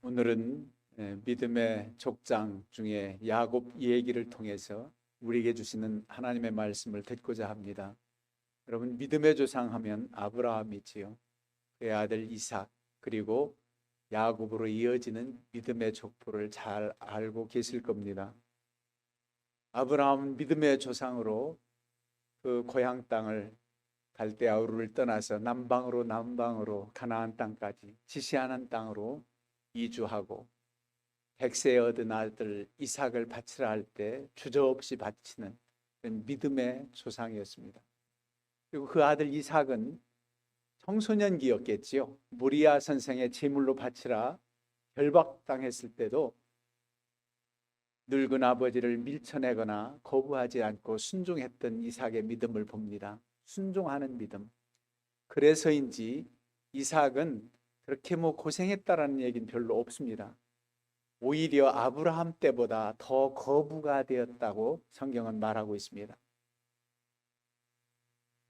오늘은 믿음의 족장 중에 야곱 얘기를 통해서 우리에게 주시는 하나님의 말씀을 듣고자 합니다. 여러분, 믿음의 조상 하면 아브라함이지요. 그의 아들 이삭, 그리고 야곱으로 이어지는 믿음의 족보를 잘 알고 계실 겁니다. 아브라함은 믿음의 조상으로 그 고향 땅을 갈대아 우르를 떠나서 남방으로 가나안 땅까지 지시하는 땅으로 이주하고 백세에 얻은 아들 이삭을 바치라 할 때 주저없이 바치는 믿음의 조상이었습니다. 그리고 그 아들 이삭은 청소년기였겠지요. 모리아 선생의 제물로 바치라 결박당했을 때도 늙은 아버지를 밀쳐내거나 거부하지 않고 순종했던 이삭의 믿음을 봅니다. 순종하는 믿음. 그래서인지 이삭은 그렇게 고생했다라는 얘기는 별로 없습니다. 오히려 아브라함 때보다 더 거부가 되었다고 성경은 말하고 있습니다.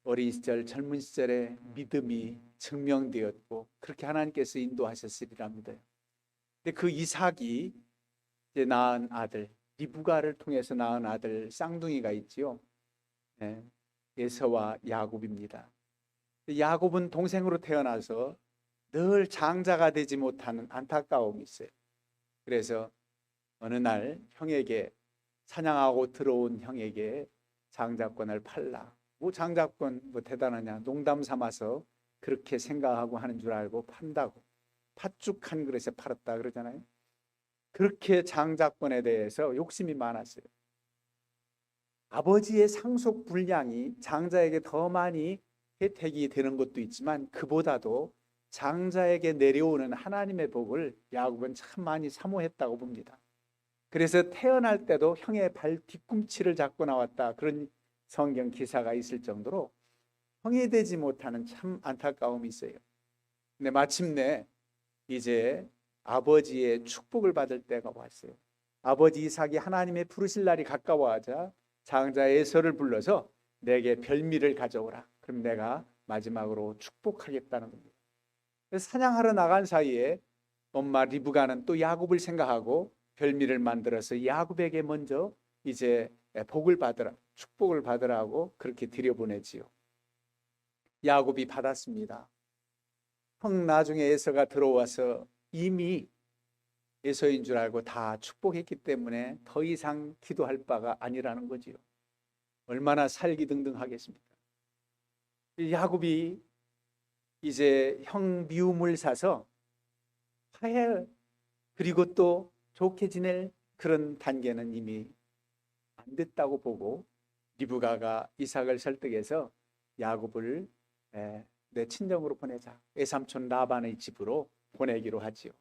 어린 시절, 젊은 시절에 믿음이 증명되었고 그렇게 하나님께서 인도하셨으리라 믿어요. 근데 그 이삭이 이제 낳은 아들 리브가를 통해서 낳은 아들 쌍둥이가 있지요. 에서와 야곱입니다. 야곱은 동생으로 태어나서 늘 장자가 되지 못하는 안타까움이 있어요. 그래서 어느 날 형에게, 사냥하고 들어온 형에게 장자권을 팔라. 장자권 대단하냐, 농담 삼아서 그렇게 생각하고 하는 줄 알고 판다고, 팥죽 한 그릇에 팔았다 그러잖아요. 그렇게 장자권에 대해서 욕심이 많았어요. 아버지의 상속 분량이 장자에게 더 많이 혜택이 되는 것도 있지만 그보다도 장자에게 내려오는 하나님의 복을 야곱은 참 많이 사모했다고 봅니다. 그래서 태어날 때도 형의 발 뒤꿈치를 잡고 나왔다, 그런 성경 기사가 있을 정도로 형이 되지 못하는 참 안타까움이 있어요. 근데 마침내 이제 아버지의 축복을 받을 때가 왔어요. 아버지 이삭이 하나님의 부르실 날이 가까워하자 장자 에서를 불러서 내게 별미를 가져오라. 그럼 내가 마지막으로 축복하겠다는 겁니다. 그래서 사냥하러 나간 사이에 엄마 리브가는 또 야곱을 생각하고 별미를 만들어서 야곱에게 먼저 이제 복을 받으라, 축복을 받으라고 그렇게 들여보내지요. 야곱이 받았습니다. 형 나중에 에서가 들어와서 이미 에서인 줄 알고 다 축복했기 때문에 더 이상 기도할 바가 아니라는 거지요. 얼마나 살기등등하겠습니까? 야곱이 이제 형 미움을 사서 화해, 그리고 또 좋게 지낼 그런 단계는 이미 안 됐다고 보고 리브가가 이삭을 설득해서 야곱을 내 친정으로 보내자, 외삼촌 라반의 집으로 보내기로 하지요.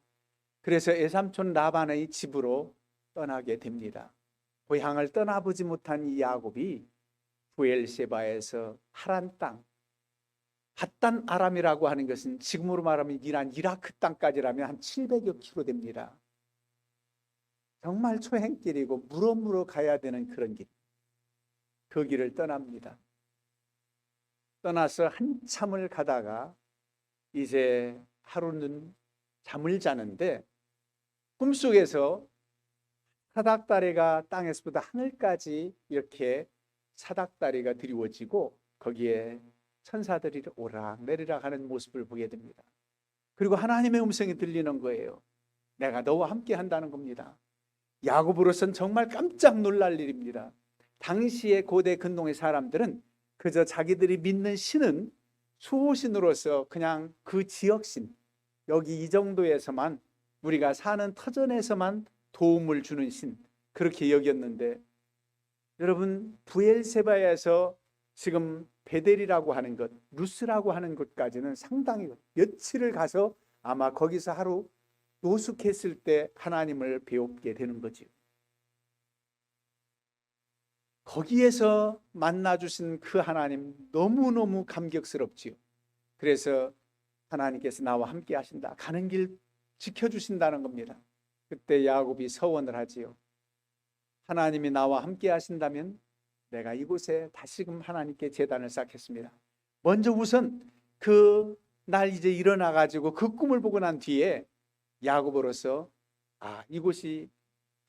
그래서 외삼촌 라반의 집으로 떠나게 됩니다. 고향을 떠나보지 못한 이 야곱이 부엘세바에서 하란 땅, 밧단 아람이라고 하는 것은 지금으로 말하면 이란 이라크 땅까지라면 한 700여 킬로 됩니다. 정말 초행길이고 물어물어 가야 되는 그런 길. 그 길을 떠납니다. 떠나서 한참을 가다가 이제 하루는 잠을 자는데 꿈속에서 사닥다리가 땅에서부터 하늘까지 이렇게 사닥다리가 드리워지고 거기에 천사들이 오락내리락 하는 모습을 보게 됩니다. 그리고 하나님의 음성이 들리는 거예요. 내가 너와 함께 한다는 겁니다. 야곱으로서는 정말 깜짝 놀랄 일입니다. 당시의 고대 근동의 사람들은 그저 자기들이 믿는 신은 수호신으로서 그냥 그 지역신, 여기 이 정도에서만, 우리가 사는 터전에서만 도움을 주는 신, 그렇게 여겼는데, 여러분, 부엘세바에서 지금 베델이라고 하는 것, 루스라고 하는 것까지는 상당히 며칠을 가서 아마 거기서 하루 노숙했을 때 하나님을 배우게 되는 거지요. 거기에서 만나주신 그 하나님 너무너무 감격스럽지요. 그래서 하나님께서 나와 함께 하신다, 가는 길 지켜주신다는 겁니다. 그때 야곱이 서원을 하지요. 하나님이 나와 함께 하신다면 내가 이곳에 다시금 하나님께 제단을 쌓겠습니다. 먼저 우선 그 날 이제 일어나 가지고 그 꿈을 보고 난 뒤에 야곱으로서 이곳이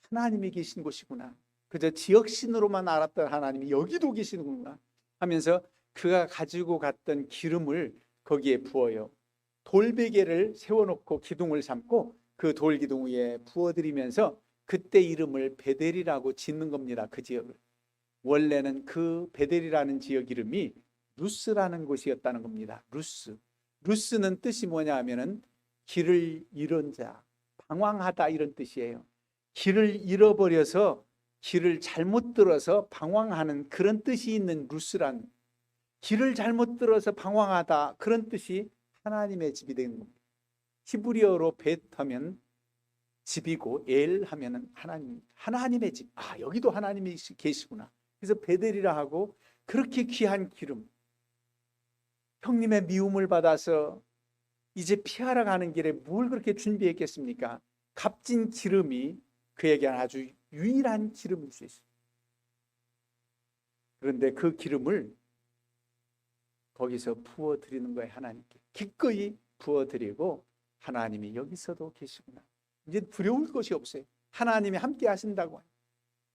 하나님이 계신 곳이구나. 그저 지역신으로만 알았던 하나님이 여기도 계시는구나 하면서 그가 가지고 갔던 기름을 거기에 부어요. 돌베개를 세워놓고 기둥을 삼고 그 돌기둥 위에 부어드리면서 그때 이름을 베델이라고 짓는 겁니다. 그 지역을. 원래는 그 베델이라는 지역 이름이 루스라는 곳이었다는 겁니다. 루스는 뜻이 뭐냐 하면은 길을 잃은 자, 방황하다 이런 뜻이에요. 길을 잃어버려서 길을 잘못 들어서 방황하는 그런 뜻이 있는 루스란, 길을 잘못 들어서 방황하다 그런 뜻이 하나님의 집이 되는 겁니다. 히브리어로 벳 하면 집이고 엘 하면은 하나님의 집. 여기도 하나님이 계시구나. 그래서 베델이라 하고, 그렇게 귀한 기름, 형님의 미움을 받아서 이제 피하러 가는 길에 뭘 그렇게 준비했겠습니까? 값진 기름이 그에게 아주 유일한 기름일 수 있어요. 그런데 그 기름을 거기서 부어드리는 거예요. 하나님께 기꺼이 부어드리고, 하나님이 여기서도 계시구나, 이제 두려울 것이 없어요. 하나님이 함께 하신다고.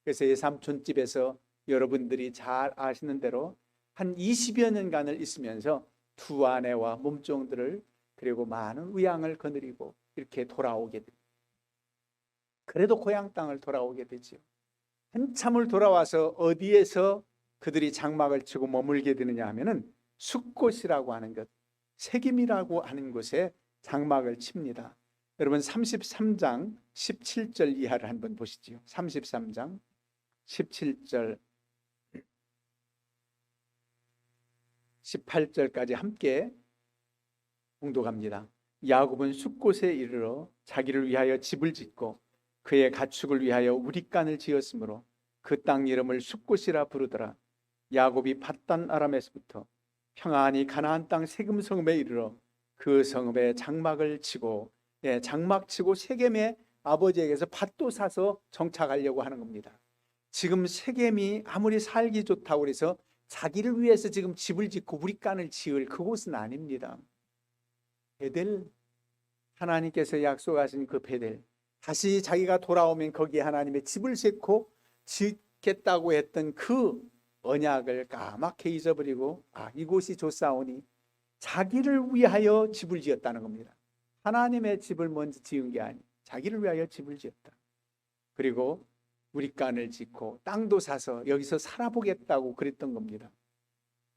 그래서 예삼촌집에서 여러분들이 잘 아시는 대로 한 20여 년간을 있으면서 두 아내와 몸종들을 그리고 많은 의향을 거느리고 이렇게 돌아오게 됩니다. 그래도 고향 땅을 돌아오게 되죠. 한참을 돌아와서 어디에서 그들이 장막을 치고 머물게 되느냐 하면은 숫곳이라고 하는 것, 세겜이라고 하는 곳에 장막을 칩니다. 여러분 33장 17절 이하를 한번 보시지요. 33장 17절 18절까지 함께 봉독합니다. 야곱은 숫곳에 이르러 자기를 위하여 집을 짓고 그의 가축을 위하여 우릿간을 지었으므로 그 땅 이름을 숫곳이라 부르더라. 야곱이 밧단 아람에서부터 평안히 가나안 땅 세겜 성읍에 이르러 그 성읍에 장막을 치고, 장막 치고 세겜의 아버지에게서 밭도 사서 정착하려고 하는 겁니다. 지금 세겜이 아무리 살기 좋다고 그래서 자기를 위해서 지금 집을 짓고 우릿간을 지을 그곳은 아닙니다. 베델, 하나님께서 약속하신 그 베델, 다시 자기가 돌아오면 거기에 하나님의 집을 짓고 짓겠다고 했던 그 언약을 까맣게 잊어버리고 이곳이 좋사오니 자기를 위하여 집을 지었다는 겁니다. 하나님의 집을 먼저 지은 게 아니, 자기를 위하여 집을 지었다. 그리고 우릿간을 짓고 땅도 사서 여기서 살아보겠다고 그랬던 겁니다.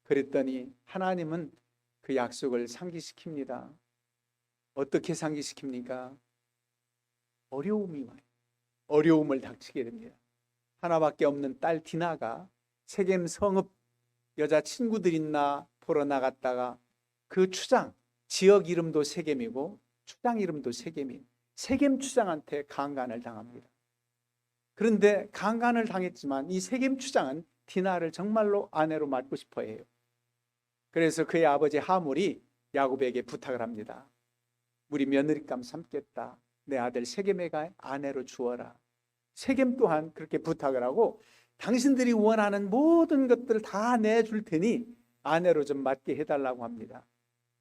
그랬더니 하나님은 그 약속을 상기시킵니다. 어떻게 상기시킵니까? 어려움이 와요. 어려움을 닥치게 됩니다. 하나밖에 없는 딸 디나가 세겜 성읍 여자 친구들 있나 보러 나갔다가 그 추장, 지역 이름도 세겜이고 추장 이름도 세겜이에요. 세겜 추장한테 강간을 당합니다. 그런데 강간을 당했지만 이 세겜 추장은 디나를 정말로 아내로 맡고 싶어 해요. 그래서 그의 아버지 하물이 야곱에게 부탁을 합니다. 우리 며느리감 삼겠다. 내 아들 세겜에가 아내로 주어라. 세겜 또한 그렇게 부탁을 하고, 당신들이 원하는 모든 것들을 다 내줄 테니 아내로 좀 맡게 해달라고 합니다.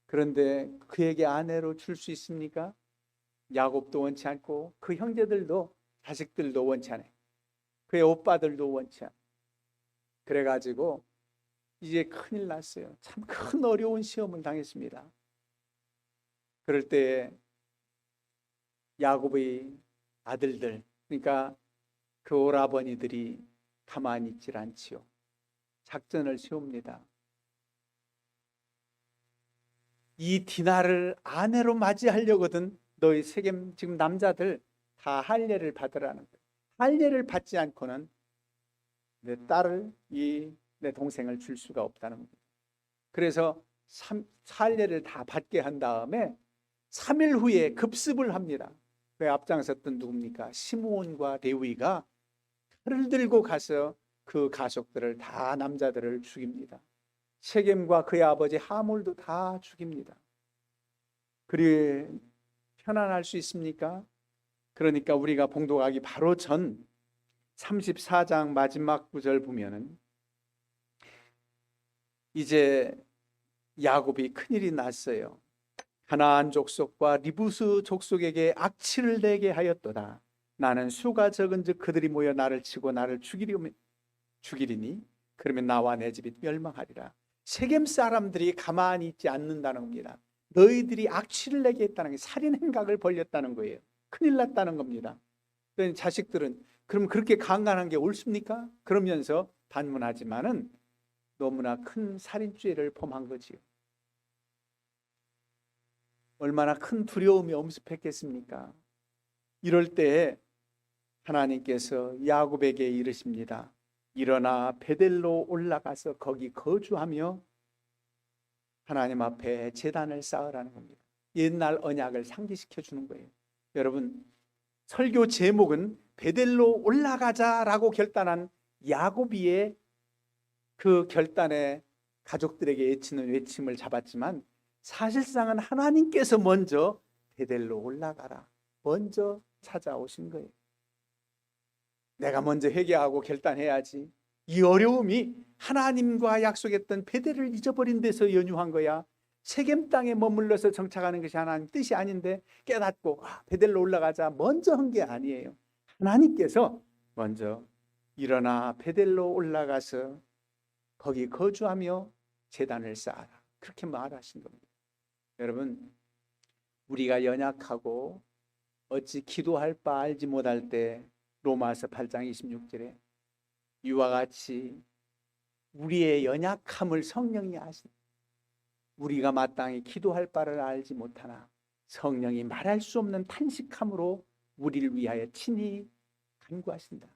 그런데 그에게 아내로 줄 수 있습니까? 야곱도 원치 않고 그 형제들도 자식들도 원치 않아요. 그의 오빠들도 원치 않아요. 그래가지고 이제 큰일 났어요. 참 큰 어려운 시험을 당했습니다. 그럴 때 야곱의 아들들, 그러니까 그 오라버니들이 가만히 있질 않지요. 작전을 세웁니다. 이 디나를 아내로 맞이하려거든 너희 세겜 지금 남자들 다 할례를 받으라는 거예요. 할례를 받지 않고는 내 딸을 내 동생을 줄 수가 없다는 겁니다. 그래서 할례를 다 받게 한 다음에 3일 후에 급습을 합니다. 그 앞장섰던 누굽니까? 시므온과 레위가 칼을 들고 가서 그 가족들을 다 남자들을 죽입니다. 세겜과 그의 아버지 하몰도 다 죽입니다. 그리 편안할 수 있습니까? 그러니까 우리가 봉독하기 바로 전 34장 마지막 구절 보면은 이제 야곱이 큰일이 났어요. 가나안 족속과 리브스 족속에게 악취를 내게 하였도다. 나는 수가 적은즉 그들이 모여 나를 치고 나를 죽이리니 그러면 나와 내 집이 멸망하리라. 세겜 사람들이 가만히 있지 않는다는 겁니다. 너희들이 악취를 내게 했다는 게 살인 행각을 벌였다는 거예요. 큰일 났다는 겁니다. 그러니 자식들은 그럼 그렇게 강간한 게 옳습니까? 그러면서 반문하지만은 너무나 큰 살인죄를 범한 거지요. 얼마나 큰 두려움이 엄습했겠습니까? 이럴 때 하나님께서 야곱에게 이르십니다. 일어나 베델로 올라가서 거기 거주하며 하나님 앞에 제단을 쌓으라는 겁니다. 옛날 언약을 상기시켜 주는 거예요. 여러분, 설교 제목은 베델로 올라가자라고 결단한 야곱이의 그 결단에 가족들에게 외치는 외침을 잡았지만 사실상은 하나님께서 먼저 베델로 올라가라 먼저 찾아오신 거예요. 내가 먼저 회개하고 결단해야지. 이 어려움이 하나님과 약속했던 베델을 잊어버린 데서 연유한 거야. 세겜 땅에 머물러서 정착하는 것이 하나님 뜻이 아닌데 깨닫고 베델로 올라가자 먼저 한 게 아니에요. 하나님께서 먼저 일어나 베델로 올라가서 거기 거주하며 제단을 쌓아라 그렇게 말하신 겁니다. 여러분, 우리가 연약하고 어찌 기도할 바 알지 못할 때 로마서 8장 26절에 이와 같이 우리의 연약함을 성령이 아신다. 우리가 마땅히 기도할 바를 알지 못하나 성령이 말할 수 없는 탄식함으로 우리를 위하여 친히 간구하신다.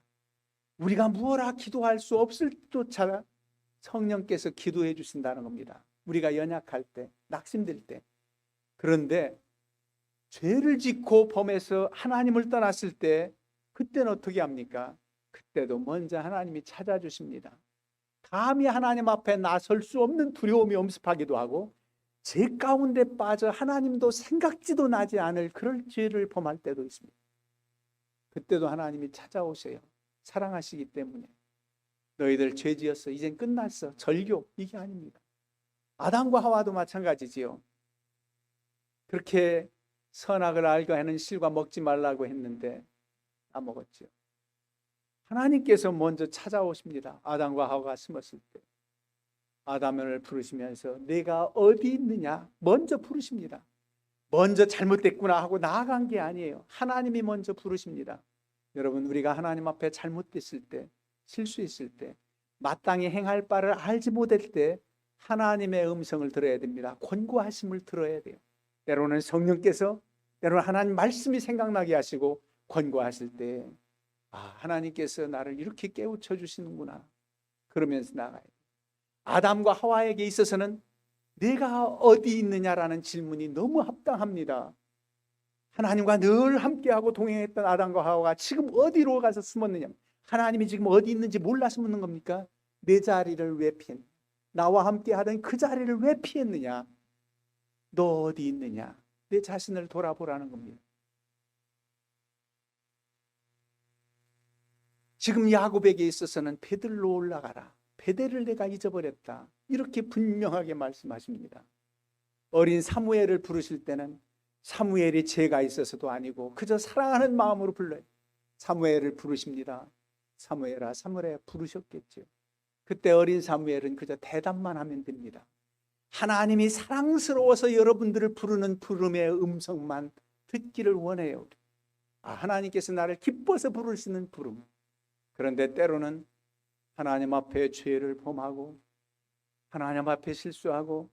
우리가 무엇라 기도할 수 없을 때조차 성령께서 기도해 주신다는 겁니다. 우리가 연약할 때, 낙심될 때. 그런데 죄를 짓고 범해서 하나님을 떠났을 때 그때는 어떻게 합니까? 그때도 먼저 하나님이 찾아주십니다. 감히 하나님 앞에 나설 수 없는 두려움이 엄습하기도 하고 죄 가운데 빠져 하나님도 생각지도 나지 않을 그럴 죄를 범할 때도 있습니다. 그때도 하나님이 찾아오세요. 사랑하시기 때문에. 너희들 죄 지었어. 이젠 끝났어. 절교. 이게 아닙니다. 아담과 하와도 마찬가지지요. 그렇게 선악을 알고 하는 실과 먹지 말라고 했는데 다 먹었죠. 하나님께서 먼저 찾아오십니다. 아담과 하와가 숨었을 때 아담을 부르시면서 내가 어디 있느냐 먼저 부르십니다. 먼저 잘못됐구나 하고 나아간 게 아니에요. 하나님이 먼저 부르십니다. 여러분, 우리가 하나님 앞에 잘못됐을 때, 실수했을 때, 마땅히 행할 바를 알지 못할 때 하나님의 음성을 들어야 됩니다. 권고하심을 들어야 돼요. 때로는 성령께서, 때로는 하나님 말씀이 생각나게 하시고 권고하실 때 하나님께서 나를 이렇게 깨우쳐 주시는구나 그러면서 나가요. 아담과 하와에게 있어서는 내가 어디 있느냐라는 질문이 너무 합당합니다. 하나님과 늘 함께하고 동행했던 아담과 하와가 지금 어디로 가서 숨었느냐. 하나님이 지금 어디 있는지 몰라서 묻는 겁니까? 내 자리를 왜 피했느냐? 나와 함께하던 그 자리를 왜 피했느냐? 너 어디 있느냐? 내 자신을 돌아보라는 겁니다. 지금 야곱에게 있어서는 베들로 올라가라. 베델을 내가 잊어버렸다. 이렇게 분명하게 말씀하십니다. 어린 사무엘을 부르실 때는 사무엘이 죄가 있어서도 아니고 그저 사랑하는 마음으로 불러요. 사무엘을 부르십니다. 사무엘아, 사무엘아 부르셨겠죠. 그때 어린 사무엘은 그저 대답만 하면 됩니다. 하나님이 사랑스러워서 여러분들을 부르는 부름의 음성만 듣기를 원해요. 하나님께서 나를 기뻐서 부르시는 부름. 그런데 때로는 하나님 앞에 죄를 범하고 하나님 앞에 실수하고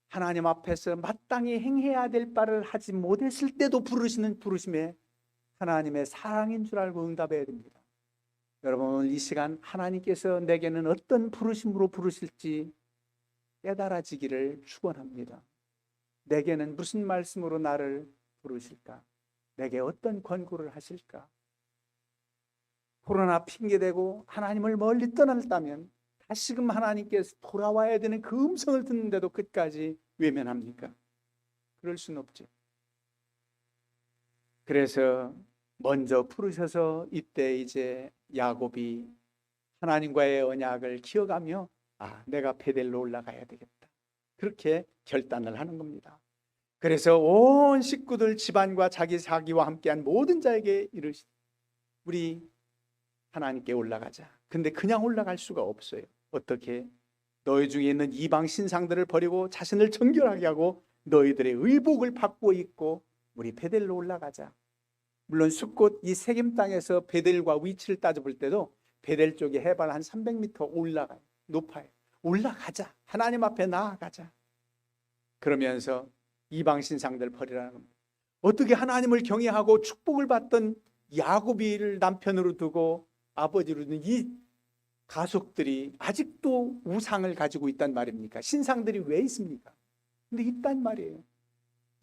하나님 앞에서 마땅히 행해야 될 바를 하지 못했을 때도 부르시는 부르심에 하나님의 사랑인 줄 알고 응답해야 됩니다. 여러분, 오늘 이 시간 하나님께서 내게는 어떤 부르심으로 부르실지 깨달아지기를 축원합니다. 내게는 무슨 말씀으로 나를 부르실까? 내게 어떤 권고를 하실까? 코로나 핑계대고 하나님을 멀리 떠났다면 다시금 하나님께서 돌아와야 되는 그 음성을 듣는데도 끝까지 외면합니까? 그럴 수는 없죠. 그래서 먼저 부르셔서 이때 이제 야곱이 하나님과의 언약을 기억하며 내가 베델로 올라가야 되겠다. 그렇게 결단을 하는 겁니다. 그래서 온 식구들 집안과 자기와 함께한 모든 자에게 이르시되 우리 하나님께 올라가자. 근데 그냥 올라갈 수가 없어요. 어떻게? 너희 중에 있는 이방 신상들을 버리고 자신을 정결하게 하고 너희들의 의복을 바꾸어 입고 우리 베델로 올라가자. 물론 숫곳 이 세겜 땅에서 베델과 위치를 따져볼 때도 베델 쪽에 해발 한 300m 올라가요. 높아요. 올라가자. 하나님 앞에 나아가자. 그러면서 이방 신상들 버리라는 겁니다. 어떻게 하나님을 경외하고 축복을 받던 야곱이를 남편으로 두고 아버지로 둔 이 가족들이 아직도 우상을 가지고 있단 말입니까? 신상들이 왜 있습니까? 근데 있단 말이에요.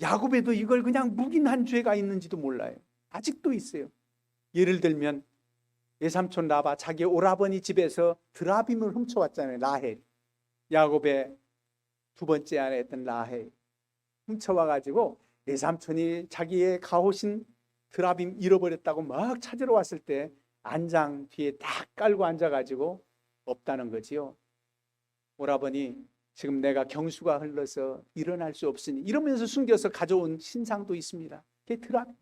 야곱에도 이걸 그냥 묵인한 죄가 있는지도 몰라요. 아직도 있어요. 예를 들면 외삼촌 라바 자기 오라버니 집에서 드라빔을 훔쳐왔잖아요. 라헬, 야곱의 두 번째 아내였던 라헬 훔쳐와가지고 외삼촌이 자기의 가오신 드라빔 잃어버렸다고 막 찾으러 왔을 때 안장 뒤에 딱 깔고 앉아가지고 없다는 거지요. 오라버니 지금 내가 경수가 흘러서 일어날 수 없으니 이러면서 숨겨서 가져온 신상도 있습니다. 그게 드라빔,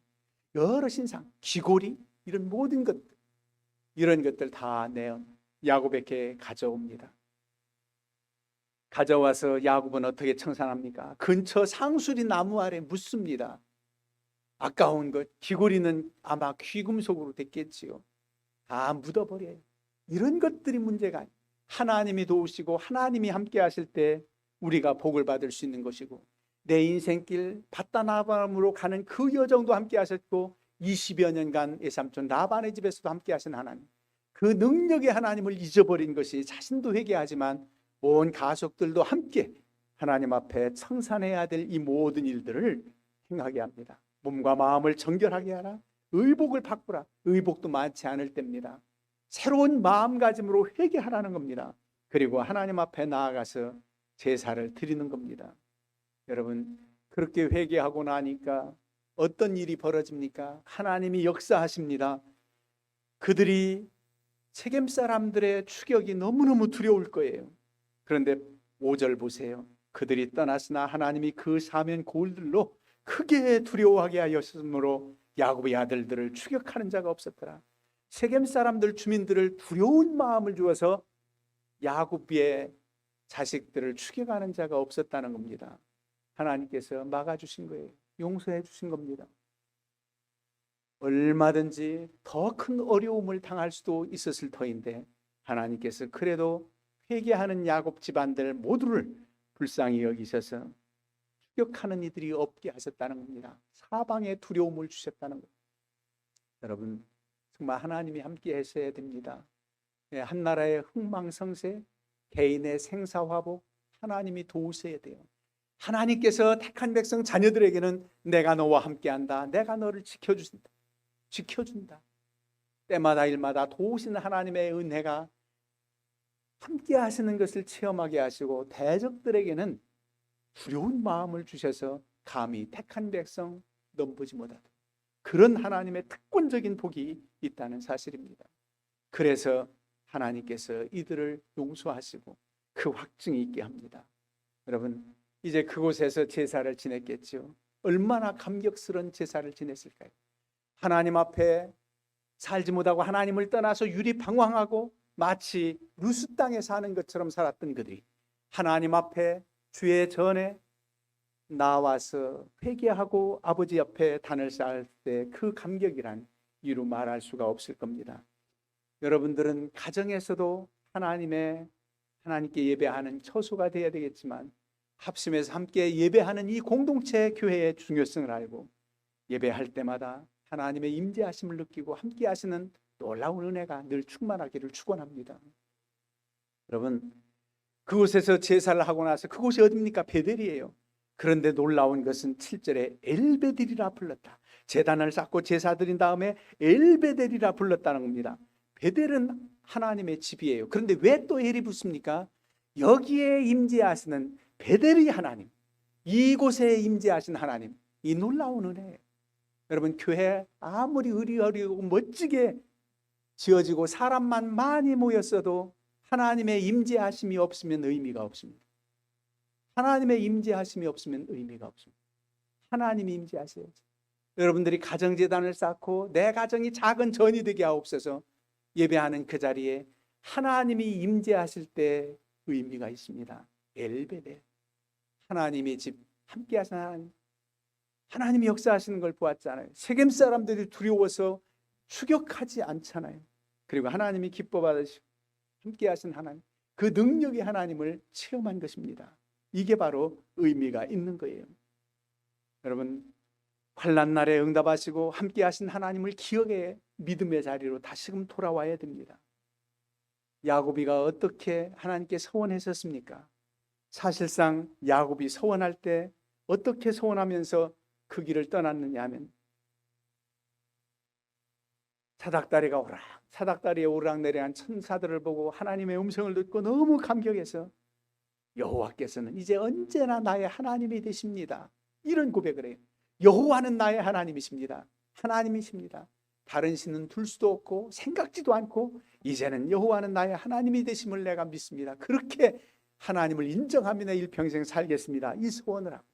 여러 신상, 귀고리 이런 모든 것들, 이런 것들 다 내어 야곱에게 가져옵니다. 가져와서 야곱은 어떻게 청산합니까? 근처 상수리 나무 아래 묻습니다. 아까운 것, 귀고리는 아마 귀금속으로 됐겠지요. 다 묻어버려요. 이런 것들이 문제가 아니에요. 하나님이 도우시고 하나님이 함께 하실 때 우리가 복을 받을 수 있는 것이고 내 인생길 바다나밤으로 가는 그 여정도 함께 하셨고 20여 년간 외삼촌 라반의 집에서도 함께 하신 하나님, 그 능력의 하나님을 잊어버린 것이 자신도 회개하지만 온 가족들도 함께 하나님 앞에 청산해야 될 이 모든 일들을 행하게 합니다. 몸과 마음을 정결하게 하라. 의복을 바꾸라. 의복도 많지 않을 때입니다. 새로운 마음가짐으로 회개하라는 겁니다. 그리고 하나님 앞에 나아가서 제사를 드리는 겁니다. 여러분, 그렇게 회개하고 나니까 어떤 일이 벌어집니까? 하나님이 역사하십니다. 그들이 세겜 사람들의 추격이 너무너무 두려울 거예요. 그런데 5절 보세요. 그들이 떠났으나 하나님이 그 사면 고을들로 크게 두려워하게 하였으므로 야곱의 아들들을 추격하는 자가 없었더라. 세겜 사람들 주민들을 두려운 마음을 주어서 야곱의 자식들을 추격하는 자가 없었다는 겁니다. 하나님께서 막아주신 거예요. 용서해 주신 겁니다. 얼마든지 더 큰 어려움을 당할 수도 있었을 터인데 하나님께서 그래도 회개하는 야곱 집안들 모두를 불쌍히 여기셔서 추격하는 이들이 없게 하셨다는 겁니다. 사방에 두려움을 주셨다는 겁니다. 여러분, 정말 하나님이 함께 하셔야 됩니다. 한 나라의 흥망성쇠, 개인의 생사화복 하나님이 도우셔야 돼요. 하나님께서 택한 백성 자녀들에게는 내가 너와 함께한다. 내가 너를 지켜준다. 때마다 일마다 도우시는 하나님의 은혜가 함께 하시는 것을 체험하게 하시고 대적들에게는 두려운 마음을 주셔서 감히 택한 백성 넘보지 못하도록 그런 하나님의 특권적인 복이 있다는 사실입니다. 그래서 하나님께서 이들을 용서하시고 그 확증이 있게 합니다. 여러분, 이제 그곳에서 제사를 지냈겠죠. 얼마나 감격스러운 제사를 지냈을까요? 하나님 앞에 살지 못하고 하나님을 떠나서 유리방황하고 마치 루스 땅에 사는 것처럼 살았던 그들이 하나님 앞에 주의 전에 나와서 회개하고 아버지 옆에 단을 쌓을 때 그 감격이란 이루 말할 수가 없을 겁니다. 여러분들은 가정에서도 하나님께 예배하는 처소가 되어야 되겠지만 합심해서 함께 예배하는 이 공동체 교회의 중요성을 알고 예배할 때마다 하나님의 임재하심을 느끼고 함께 하시는 놀라운 은혜가 늘 충만하기를 축원합니다. 여러분, 그곳에서 제사를 하고 나서 그곳이 어디입니까? 베델이에요. 그런데 놀라운 것은 7절에 엘베델이라 불렀다. 제단을 쌓고 제사 드린 다음에 엘베델이라 불렀다는 겁니다. 베델은 하나님의 집이에요. 그런데 왜 또 엘이 붙습니까? 여기에 임재하시는 베델이 하나님, 이곳에 임재하신 하나님, 이 놀라운 은혜예요. 여러분, 교회 아무리 의리어리고 멋지게 지어지고 사람만 많이 모였어도 하나님의 임재하심이 없으면 의미가 없습니다. 하나님의 임재하심이 없으면 의미가 없습니다. 하나님이 임재하셔야지. 여러분들이 가정재단을 쌓고 내 가정이 작은 전이 되게 하옵소서. 예배하는 그 자리에 하나님이 임재하실 때 의미가 있습니다. 엘베벳, 하나님의 집, 함께 하시는 하나님, 하나님이 역사하시는 걸 보았잖아요. 세겜 사람들이 두려워서 추격하지 않잖아요. 그리고 하나님이 기뻐 받으시고 함께 하신 하나님, 그 능력의 하나님을 체험한 것입니다. 이게 바로 의미가 있는 거예요. 여러분, 환난 날에 응답하시고 함께 하신 하나님을 기억해 믿음의 자리로 다시금 돌아와야 됩니다. 야곱이가 어떻게 하나님께 서원했었습니까? 사실상 야곱이 서원할 때 어떻게 서원하면서 그 길을 떠났느냐 하면 사닥다리에 오르락내리한 천사들을 보고 하나님의 음성을 듣고 너무 감격해서 여호와께서는 이제 언제나 나의 하나님이 되십니다. 이런 고백을 해요. 여호와는 나의 하나님이십니다. 하나님이십니다. 다른 신은 둘 수도 없고 생각지도 않고 이제는 여호와는 나의 하나님이 되심을 내가 믿습니다. 그렇게 하나님을 인정하며 내 일평생 살겠습니다. 이 소원을 하고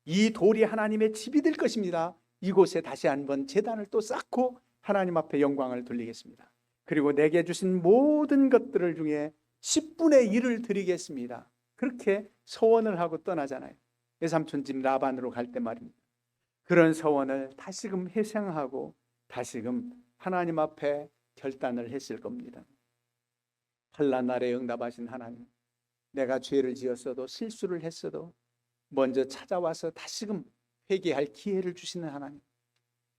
이 돌이 하나님의 집이 될 것입니다. 이곳에 다시 한번 제단을 또 쌓고 하나님 앞에 영광을 돌리겠습니다. 그리고 내게 주신 모든 것들을 중에 10분의 1을 드리겠습니다. 그렇게 서원을 하고 떠나잖아요. 외삼촌 집 라반으로 갈 때 말입니다. 그런 서원을 다시금 회상하고 다시금 하나님 앞에 결단을 했을 겁니다. 환난 날에 응답하신 하나님, 내가 죄를 지었어도 실수를 했어도 먼저 찾아와서 다시금 회개할 기회를 주시는 하나님,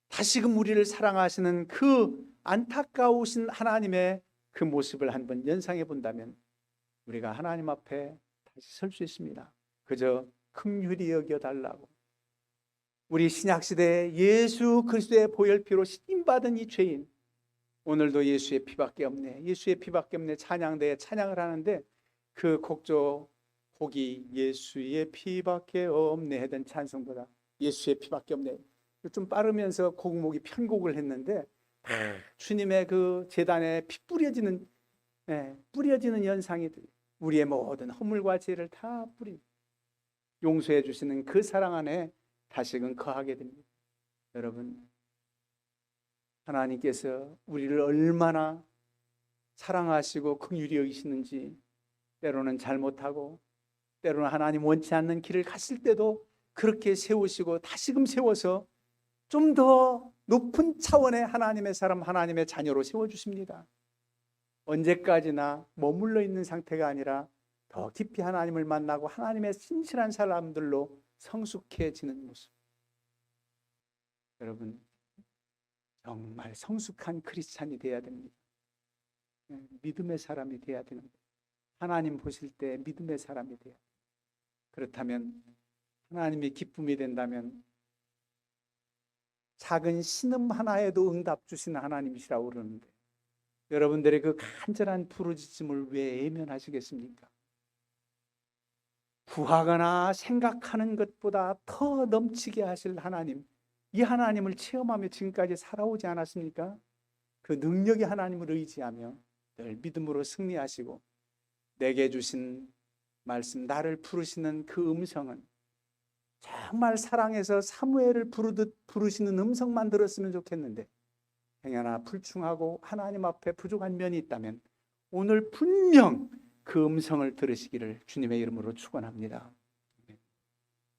다시금 우리를 사랑하시는 그 안타까우신 하나님의 그 모습을 한번 연상해 본다면 우리가 하나님 앞에 다시 설 수 있습니다. 그저 긍휼히 여겨달라고. 우리 신약시대에 예수 그리스도의 보혈피로 씻김받은 이 죄인, 오늘도 예수의 피밖에 없네, 예수의 피밖에 없네 찬양대에 찬양을 하는데 그 곡이 예수의 피밖에 없네 하던 찬송보다 예수의 피밖에 없네 좀 빠르면서 곡목이 편곡을 했는데 주님의 그 제단에 피 뿌려지는 연상이 우리의 모든 허물과 죄를 다 용서해 주시는 그 사랑 안에 다시금 거하게 됩니다. 여러분, 하나님께서 우리를 얼마나 사랑하시고 긍휼히 여기시는지, 때로는 잘못하고 때로는 하나님 원치 않는 길을 갔을 때도 그렇게 세우시고 다시금 세워서 좀 더 높은 차원의 하나님의 사람, 하나님의 자녀로 세워주십니다. 언제까지나 머물러 있는 상태가 아니라 더 깊이 하나님을 만나고 하나님의 신실한 사람들로 성숙해지는 모습. 여러분, 정말 성숙한 크리스찬이 되어야 됩니다. 믿음의 사람이 되어야 되는 거예요. 하나님 보실 때 믿음의 사람이 돼요. 그렇다면 하나님의 기쁨이 된다면 작은 신음 하나에도 응답 주시는 하나님이시라고 그러는데 여러분들의 그 간절한 부르짖음을 왜 외면하시겠습니까? 구하거나 생각하는 것보다 더 넘치게 하실 하나님, 이 하나님을 체험하며 지금까지 살아오지 않았습니까? 그 능력의 하나님을 의지하며 늘 믿음으로 승리하시고 내게 주신 말씀, 나를 부르시는 그 음성은 정말 사랑해서 사무엘을 부르듯 부르시는 음성만 들었으면 좋겠는데 행여나 불충하고 하나님 앞에 부족한 면이 있다면 오늘 분명 그 음성을 들으시기를 주님의 이름으로 축원합니다.